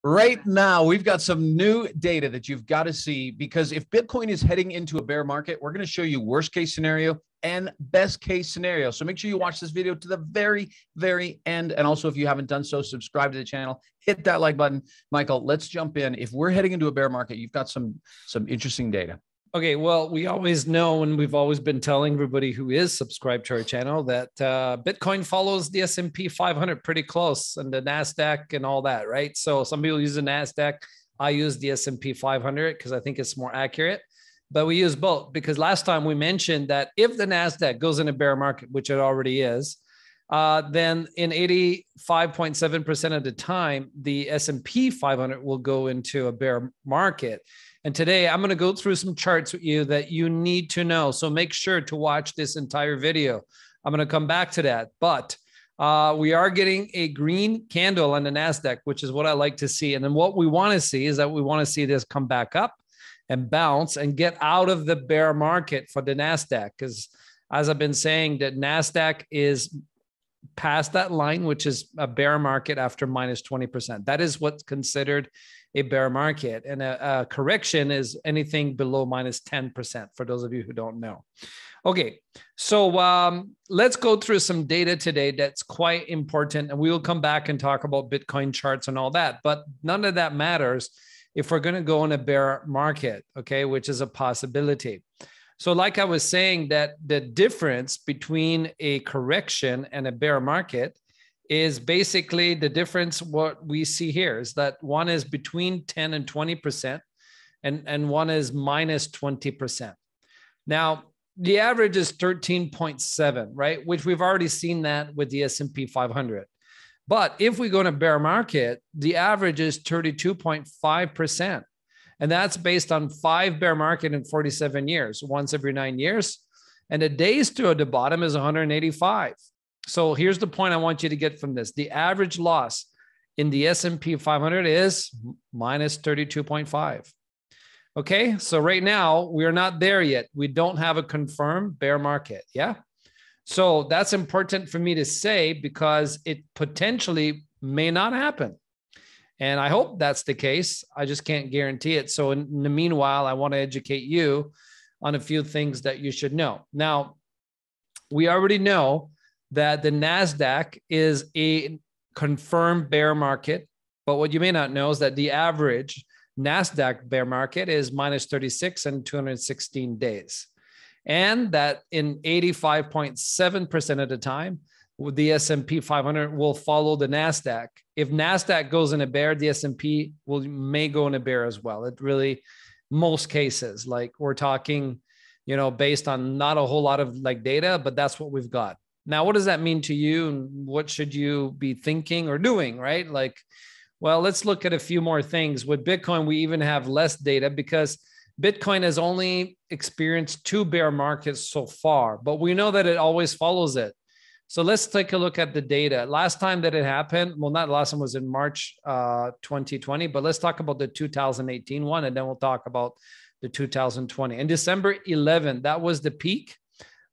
Right now, we've got some new data that you've got to see, because if Bitcoin is heading into a bear market, we're going to show you worst case scenario and best case scenario. So make sure you watch this video to the very, very end. And also, if you haven't done so, subscribe to the channel, hit that like button. Michael, let's jump in. If we're heading into a bear market, you've got some interesting data. Okay, well, we always know, and we've always been telling everybody who is subscribed to our channel that Bitcoin follows the S&P 500 pretty close, and the NASDAQ and all that, right? So some people use the NASDAQ. I use the S&P 500 because I think it's more accurate, but we use both because last time we mentioned that if the NASDAQ goes in a bear market, which it already is, then in 85.7% of the time, the S&P 500 will go into a bear market. And today I'm going to go through some charts with you that you need to know. So make sure to watch this entire video. I'm going to come back to that. But we are getting a green candle on the NASDAQ, which is what I like to see. And then what we want to see is that we want to see this come back up and bounce and get out of the bear market for the NASDAQ. Because as I've been saying, that NASDAQ is past that line, which is a bear market after minus 20%. That is what's considered a bear market. And a correction is anything below minus 10%, for those of you who don't know. Okay, so let's go through some data today that's quite important. And we will come back and talk about Bitcoin charts and all that. But none of that matters if we're going to go in a bear market, okay, which is a possibility. So like I was saying, that the difference between a correction and a bear market is basically the difference. What we see here is that one is between 10 and 20%, and one is minus 20%. Now, the average is 13.7, right? Which we've already seen that with the S&P 500. But if we go in a bear market, the average is 32.5%. And that's based on 5 bear market in 47 years, once every 9 years. And the days to the bottom is 185. So here's the point I want you to get from this. The average loss in the S&P 500 is minus 32.5. Okay, so right now we are not there yet. We don't have a confirmed bear market. Yeah. So that's important for me to say because it potentially may not happen. And I hope that's the case. I just can't guarantee it. So in the meanwhile, I want to educate you on a few things that you should know. Now, we already know that the NASDAQ is a confirmed bear market. But what you may not know is that the average NASDAQ bear market is minus 36 and 216 days. And that in 85.7% of the time, the S&P 500 will follow the NASDAQ. If NASDAQ goes in a bear, the S&P may go in a bear as well. It really, most cases, like we're talking, you know, based on not a whole lot of like data, but that's what we've got. Now, what does that mean to you? And what should you be thinking or doing, right? Like, well, let's look at a few more things. With Bitcoin, we even have less data because Bitcoin has only experienced 2 bear markets so far, but we know that it always follows it. So let's take a look at the data. Last time that it happened, well, not last time, was in March 2020, but let's talk about the 2018 one, and then we'll talk about the 2020. In December 11, that was the peak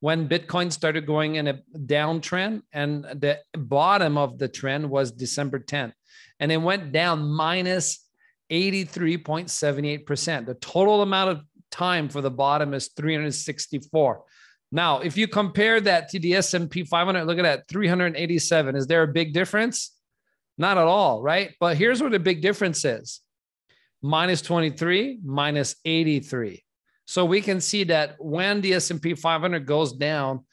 when Bitcoin started going in a downtrend, and the bottom of the trend was December 10th, and it went down minus 83.78%. The total amount of time for the bottom is 364. Now, if you compare that to the S&P 500, look at that, 387. Is there a big difference? Not at all, right? But here's where the big difference is. Minus 23, minus 83. So we can see that when the S&P 500 goes down,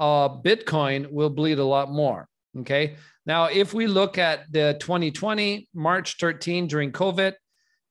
Bitcoin will bleed a lot more, okay? Now, if we look at the 2020, March 13 during COVID,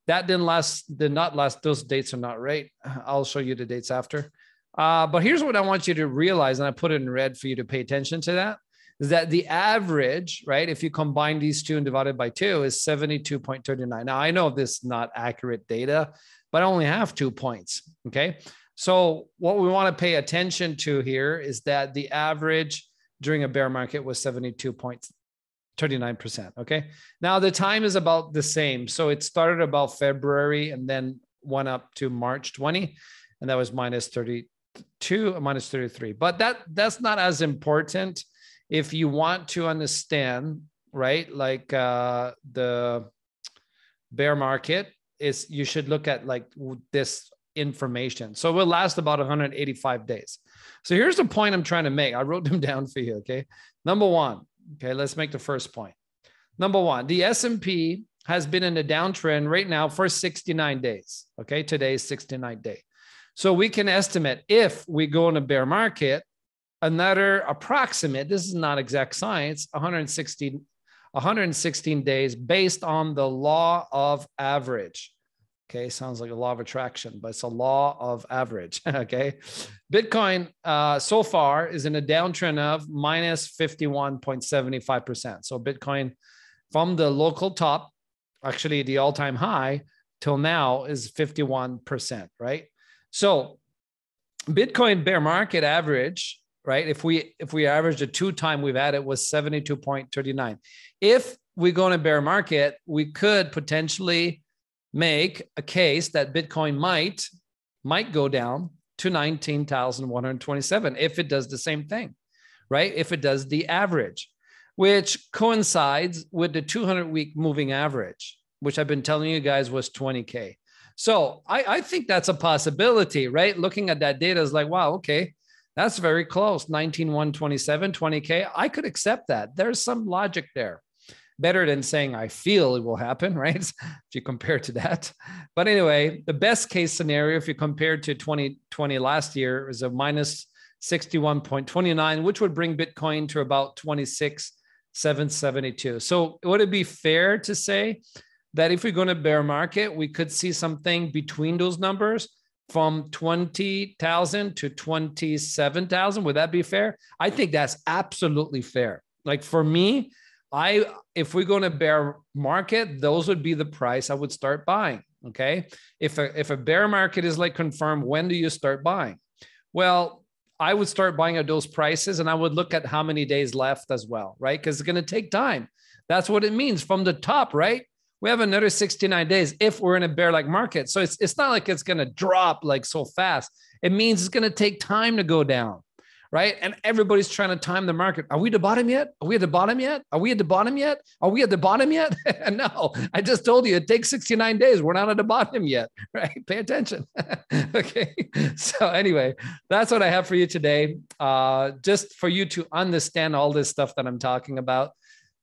that did not last. Those dates are not right. I'll show you the dates after. But here's what I want you to realize, and I put it in red for you to pay attention to that, is that the average, right, if you combine these two and divide it by 2, is 72.39. Now, I know this is not accurate data, but I only have 2 points, okay? So what we want to pay attention to here is that the average during a bear market was 72.39%, okay? Now, the time is about the same. So it started about February and then went up to March 20, and that was minus 32, minus 33. But that's not as important if you want to understand, right? Like the bear market is you should look at like this information. So it will last about 185 days. So here's the point I'm trying to make. I wrote them down for you. Okay. Number one. Okay. Let's make the first point. Number one, the S&P has been in a downtrend right now for 69 days. Okay. Today's 69th day. So we can estimate if we go in a bear market, another approximate, this is not exact science, 116 days based on the law of average. Okay, sounds like a law of attraction, but it's a law of average. Okay, Bitcoin so far is in a downtrend of minus 51.75%. So Bitcoin from the local top, actually the all-time high till now is 51%, right? So Bitcoin bear market average, right? If we average the 2 time we've had it was 72.39. If we go in a bear market, we could potentially make a case that Bitcoin might go down to 19,127 if it does the same thing, right? If it does the average, which coincides with the 200-week moving average, which I've been telling you guys was 20K. So I think that's a possibility, right? Looking at that data is like, wow, okay, that's very close. 19,127, 20K. I could accept that. There's some logic there. Better than saying I feel it will happen, right? If you compare to that. But anyway, the best case scenario, if you compare to 2020 last year, is a minus 61.29, which would bring Bitcoin to about 26,772. So would it be fair to say that if we're going to bear market, we could see something between those numbers from 20,000 to 27,000? Would that be fair? I think that's absolutely fair. Like for me, if we're going to bear market, those would be the price I would start buying. Okay. If a bear market is like confirmed, when do you start buying? Well, I would start buying at those prices and I would look at how many days left as well, right? Because it's going to take time. That's what it means from the top, right? We have another 69 days if we're in a bear-like market. So it's not like it's going to drop like so fast. It means it's going to take time to go down, right? And everybody's trying to time the market. Are we at the bottom yet? Are we at the bottom yet? Are we at the bottom yet? Are we at the bottom yet? No, I just told you it takes 69 days. We're not at the bottom yet, right? Pay attention. Okay. So anyway, that's what I have for you today. Just for you to understand all this stuff that I'm talking about.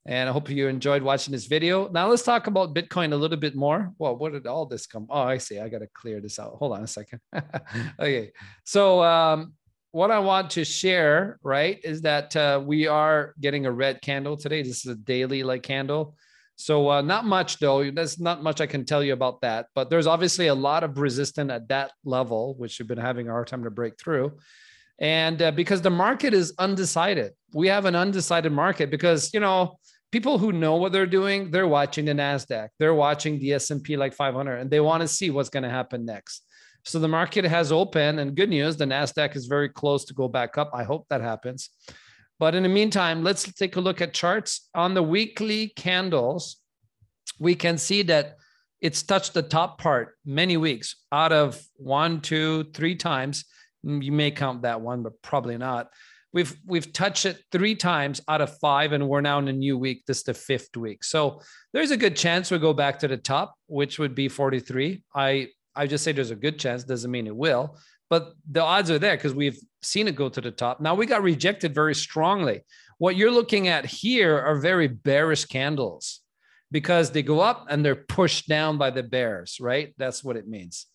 And I hope you enjoyed watching this video. Now let's talk about Bitcoin a little bit more. Well, where did all this come? Oh, I see. I got to clear this out. Hold on a second. Okay. So what I want to share, right, is that we are getting a red candle today. This is a daily like candle. So not much though. There's not much I can tell you about that, but there's obviously a lot of resistance at that level, which we've been having a hard time to break through. And because the market is undecided, we have an undecided market because, you know, people who know what they're doing, they're watching the NASDAQ, they're watching the S&P like 500, and they want to see what's going to happen next. So the market has opened, and good news, the NASDAQ is very close to go back up. I hope that happens. But in the meantime, let's take a look at charts. On the weekly candles, we can see that it's touched the top part many weeks out of 1, 2, 3 times. You may count that one, but probably not. We've touched it 3 times out of 5, and we're now in a new week. This is the 5th week. So there's a good chance we'll go back to the top, which would be 43. I just say there's a good chance, doesn't mean it will, but the odds are there because we've seen it go to the top. Now we got rejected very strongly. What you're looking at here are very bearish candles because they go up and they're pushed down by the bears, right? That's what it means.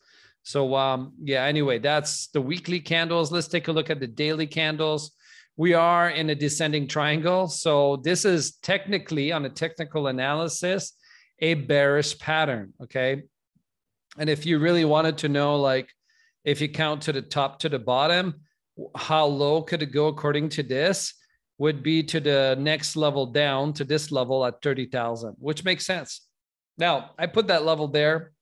So yeah, anyway, that's the weekly candles. Let's take a look at the daily candles. We are in a descending triangle. So this is technically, on a technical analysis, a bearish pattern, okay? And if you really wanted to know, like, if you count to the top to the bottom, how low could it go according to this, would be to the next level down to this level at 30,000, which makes sense. Now, I put that level there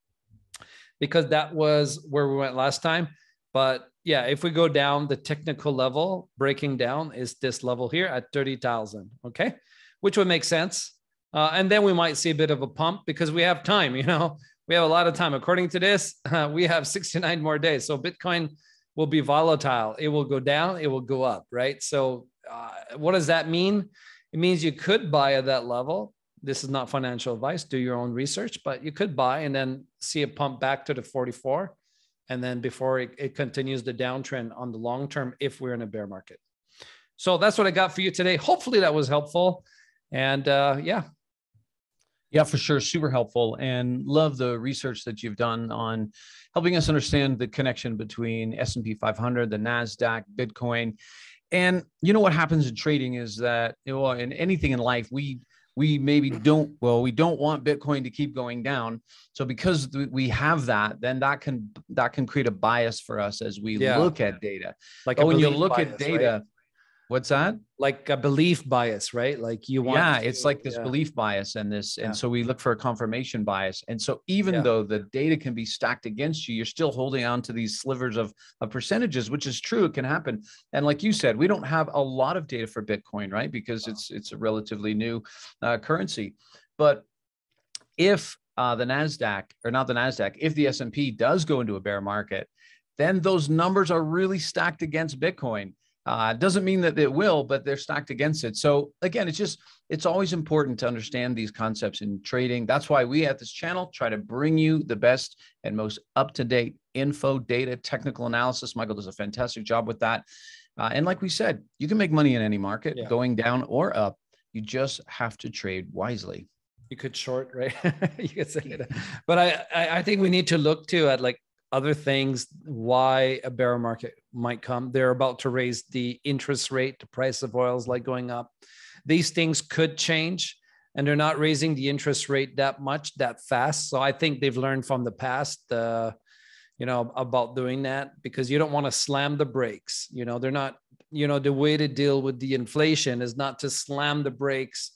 because that was where we went last time. But yeah, if we go down the technical level, breaking down is this level here at 30,000, okay? Which would make sense. And then we might see a bit of a pump because we have time, you know, we have a lot of time. According to this, we have 69 more days. So Bitcoin will be volatile. It will go down, it will go up, right? So what does that mean? It means you could buy at that level, This is not financial advice. Do your own research, but you could buy and then see it pump back to the 44. And then before it continues the downtrend on the long term, if we're in a bear market. So that's what I got for you today. Hopefully that was helpful. And yeah. Yeah, for sure. Super helpful, and love the research that you've done on helping us understand the connection between S&P 500, the NASDAQ, Bitcoin. And you know what happens in trading is that, you know, in anything in life, we maybe don't, well, we don't want Bitcoin to keep going down. So because we have that, then that can create a bias for us as we look at data. Like when you look bias, at data, right? What's that? Like a belief bias, right? Like you want. Yeah, it's like this belief bias and this, and so we look for a confirmation bias. And so even though the data can be stacked against you, you're still holding on to these slivers of percentages, which is true. It can happen. And like you said, we don't have a lot of data for Bitcoin, right? Because it's a relatively new currency. But if the NASDAQ, or not the NASDAQ, if the S&P does go into a bear market, then those numbers are really stacked against Bitcoin. Doesn't mean that it will, but they're stacked against it. So again, it's always important to understand these concepts in trading. That's why we at this channel try to bring you the best and most up-to-date info, data, technical analysis. Michael does a fantastic job with that. And like we said, you can make money in any market, going down or up. You just have to trade wisely. You could short, right? You could say that. But I think we need to look too at like other things, why a bear market might come. They're about to raise the interest rate. The price of oil is like going up. These things could change, and they're not raising the interest rate that much, that fast. So I think they've learned from the past, you know, about doing that, because you don't want to slam the brakes. You know, they're not, you know, the way to deal with the inflation is not to slam the brakes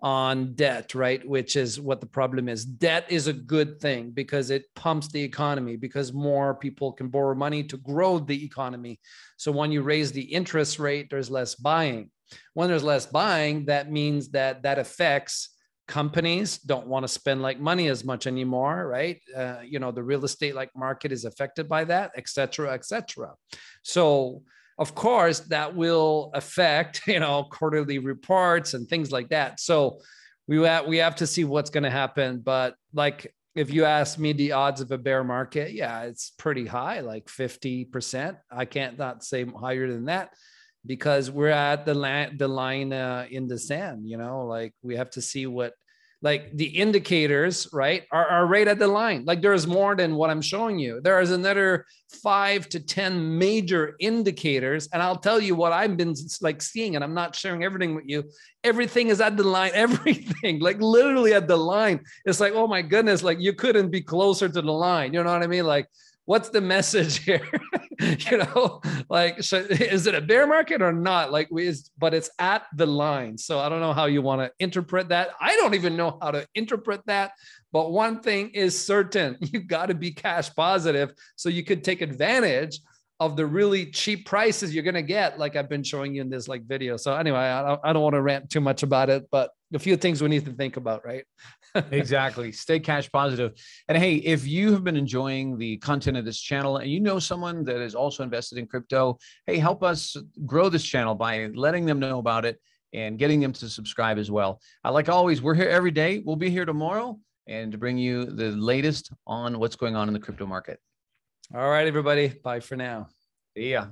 on debt, right? Which is what the problem is. Debt is a good thing because it pumps the economy, because more people can borrow money to grow the economy. So when you raise the interest rate, there's less buying. When there's less buying, that means that affects companies. Don't want to spend like money as much anymore, right? You know, the real estate like market is affected by that, et cetera, et cetera. So of course, that will affect, you know, quarterly reports and things like that. So we have to see what's going to happen. But like, if you ask me the odds of a bear market, yeah, it's pretty high, like 50%. I can't not say higher than that, because we're at the line in the sand. You know, like we have to see what, like the indicators, right, are right at the line. Like there's more than what I'm showing you. There is another 5 to 10 major indicators. And I'll tell you what I've been like seeing, and I'm not sharing everything with you. Everything is at the line, everything, like literally at the line. It's like, oh my goodness, like you couldn't be closer to the line. You know what I mean? Like, what's the message here? You know, like, so is it a bear market or not? Like but it's at the line. So I don't know how you want to interpret that. I don't even know how to interpret that. But one thing is certain, you got to be cash positive so you could take advantage of the really cheap prices you're going to get, like I've been showing you in this like video. So anyway, I don't want to rant too much about it, but a few things we need to think about, right? Exactly. Stay cash positive. And hey, if you have been enjoying the content of this channel and you know someone that is also invested in crypto, hey, help us grow this channel by letting them know about it and getting them to subscribe as well. Like always, we're here every day. We'll be here tomorrow and to bring you the latest on what's going on in the crypto market. All right, everybody. Bye for now. See ya.